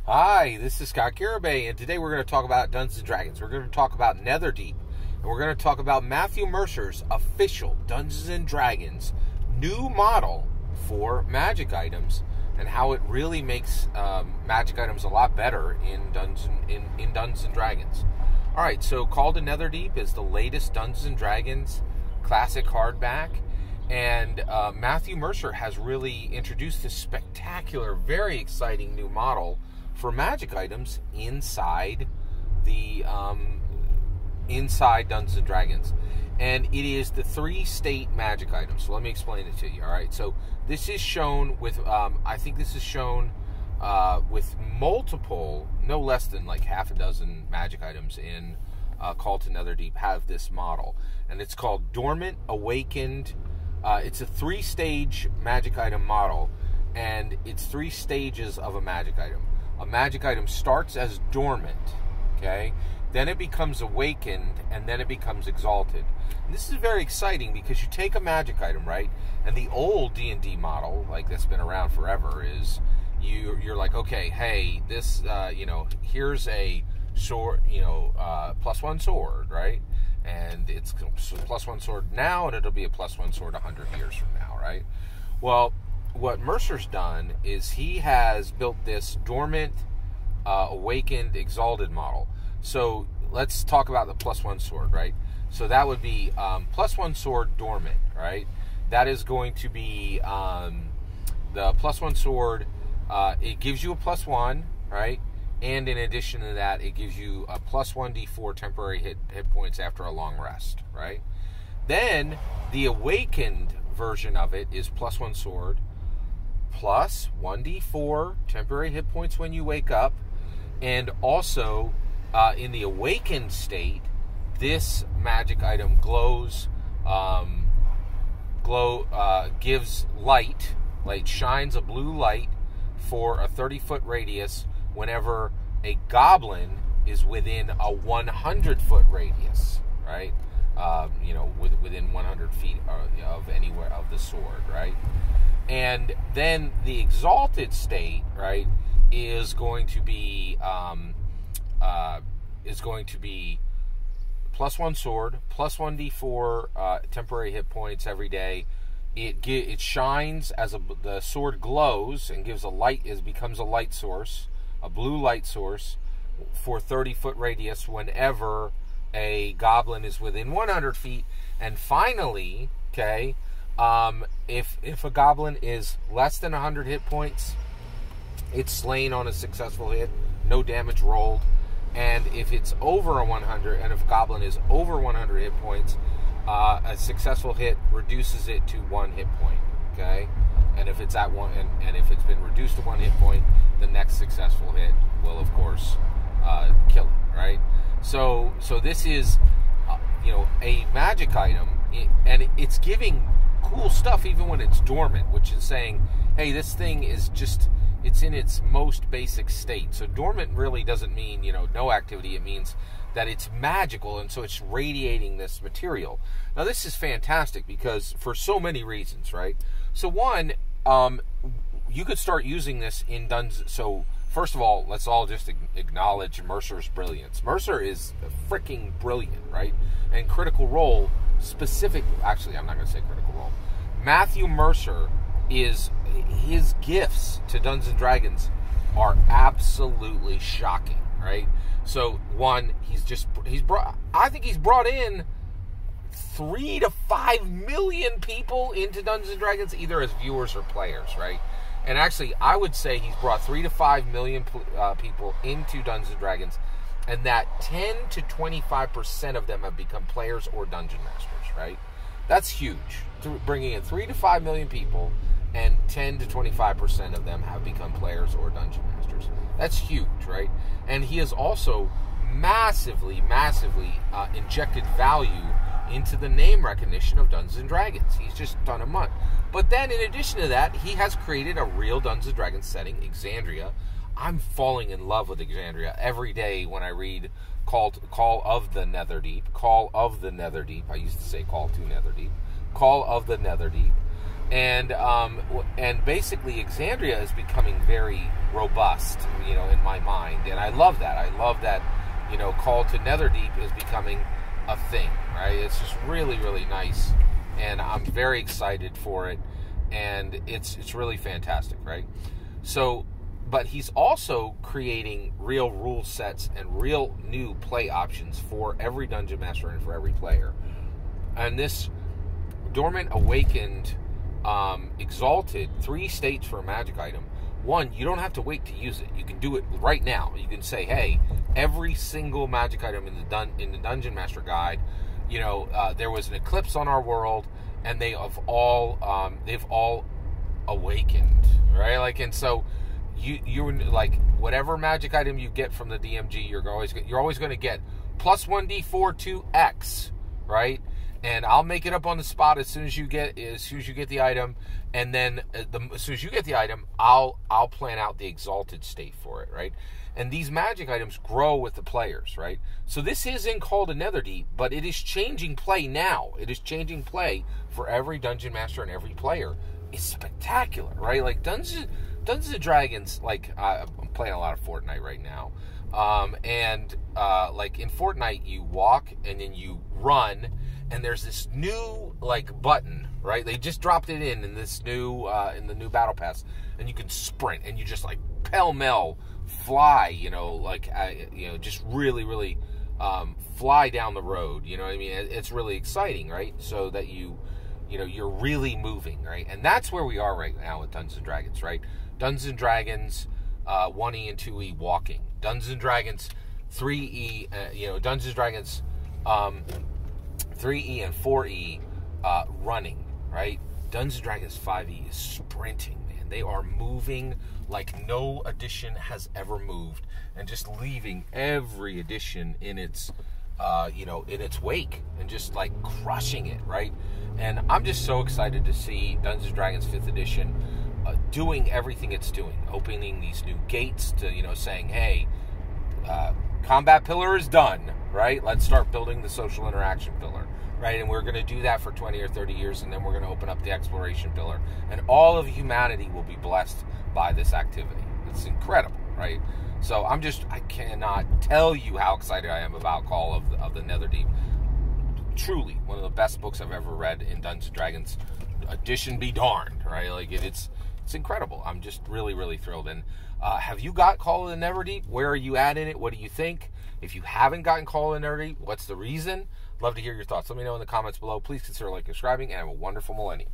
Hi, this is Scott Garibay, and today we're going to talk about Dungeons & Dragons. We're going to talk about Netherdeep, and we're going to talk about Matthew Mercer's official Dungeons & Dragons new model for magic items, and how it really makes magic items a lot better in Dungeons & Dragons. Alright, so Call to Netherdeep is the latest Dungeons & Dragons classic hardback, and Matthew Mercer has really introduced this spectacular, very exciting new model for magic items inside the inside Dungeons and Dragons, and it is the 3-state magic items. So let me explain it to you. All right, so this is shown with I think this is shown with multiple, no less than like half a dozen magic items in Call to Netherdeep have this model, and it's called Dormant, Awakened. It's a 3-stage magic item model, and it's 3 stages of a magic item. A magic item starts as dormant, okay? Then it becomes awakened, and then it becomes exalted. And this is very exciting because you take a magic item, right? And the old D&D model, like that's been around forever, is you're like, okay, hey, this, here's a sword, +1 sword, right? And it's +1 sword now, and it'll be a +1 sword 100 years from now, right? Well, what Mercer's done is he has built this Dormant, Awakened, Exalted model. So let's talk about the +1 sword, right? So that would be +1 sword Dormant, right? That is going to be the +1 sword. It gives you a +1, right? And in addition to that, it gives you a +1d4 temporary hit points after a long rest, right? Then the Awakened version of it is +1 sword, plus 1d4 temporary hit points when you wake up, and also in the awakened state, this magic item gives light, shines a blue light for a 30-foot radius whenever a goblin is within a 100-foot radius, right? Within 100 feet of anywhere of the sword, right? And then the exalted state, right, is going to be +1 sword, +1d4 temporary hit points every day. It shines as the sword glows and gives a light, becomes a light source, a blue light source for 30-foot radius whenever a goblin is within 100 feet. And finally, okay, if a goblin is less than 100 hit points, it's slain on a successful hit, no damage rolled. And if it's over a 100, and if a goblin is over 100 hit points, a successful hit reduces it to 1 hit point, okay? And if it's at 1, and if it's been reduced to 1 hit point, the next successful hit will, of course, kill it, right? So this is, a magic item, and it's giving cool stuff even when it's dormant, which is saying, hey, this thing is just, it's in its most basic state. So dormant really doesn't mean, no activity. It means that it's magical, and so it's radiating this material. Now, this is fantastic because for so many reasons, right? So one, you could start using this in Dungeons. So first of all, let's all just acknowledge Mercer's brilliance. Mercer is freaking brilliant, right? And Critical Role actually, I'm not going to say Critical Role. Matthew Mercer his gifts to Dungeons & Dragons are absolutely shocking, right? So one, I think he's brought in 3 to 5 million people into Dungeons & Dragons, either as viewers or players, right? And actually, I would say he's brought 3 to 5 million people into Dungeons & Dragons, and that 10 to 25% of them have become players or dungeon masters, right? That's huge. Bringing in 3 to 5 million people, and 10 to 25% of them have become players or dungeon masters. That's huge, right? And he has also massively injected value into the name recognition of Dungeons & Dragons. He's just done a month. But then, in addition to that, he has created a real Dungeons & Dragons setting, Exandria. I'm falling in love with Exandria every day when I read Call of the Netherdeep. Call of the Netherdeep. I used to say Call to Netherdeep. Call of the Netherdeep. And basically Exandria is becoming very robust, in my mind, and I love that. I love that, Call to Netherdeep is becoming a thing, right? It's just really, really nice, and I'm very excited for it, and it's really fantastic, right? So, but he's also creating real rule sets and real new play options for every Dungeon Master and for every player. And this Dormant Awakened Exalted, 3 states for a magic item. 1, you don't have to wait to use it. You can do it right now. You can say, hey, every single magic item in the Dungeon Master Guide, there was an eclipse on our world, and they've all awakened, right? Like, and so you're like, whatever magic item you get from the DMG, you're always going to get plus 1d4 to X, right? And I'll make it up on the spot as soon as you get the item, and then as soon as you get the item, I'll plan out the Exalted state for it, right? And these magic items grow with the players, right? So this is in Call to Netherdeep, but it is changing play now. It is changing play for every Dungeon Master and every player. It's spectacular, right? Like Dungeons and Dragons, like I'm playing a lot of Fortnite right now, and like in Fortnite, you walk and then you run. And there's this new button, right? They just dropped it in this new in the new battle pass, and you can sprint and you just pell-mell fly, just really, really fly down the road. You know what I mean? It's really exciting, right? So that you're really moving, right? And that's where we are right now with Dungeons and Dragons, right? Dungeons and Dragons 1E and 2E walking, Dungeons and Dragons 3E, Dungeons and Dragons 3E and 4E running, right? Dungeons & Dragons 5E is sprinting, man. They are moving like no edition has ever moved, and just leaving every edition in its in its wake, and just crushing it, right? And I'm just so excited to see Dungeons & Dragons 5th edition doing everything it's doing, opening these new gates to, saying, hey, combat pillar is done, right? Let's start building the social interaction pillar, right? And we're going to do that for 20 or 30 years, and then we're going to open up the exploration pillar. And all of humanity will be blessed by this activity. It's incredible, right? So I cannot tell you how excited I am about Call of the Netherdeep. Truly, one of the best books I've ever read in Dungeons & Dragons edition be darned, right? It's incredible. I'm just really, really thrilled. And have you got Call of the Netherdeep? Where are you at in it? What do you think? If you haven't gotten Call of the Netherdeep, what's the reason? Love to hear your thoughts. Let me know in the comments below. Please consider subscribing, and have a wonderful millennium.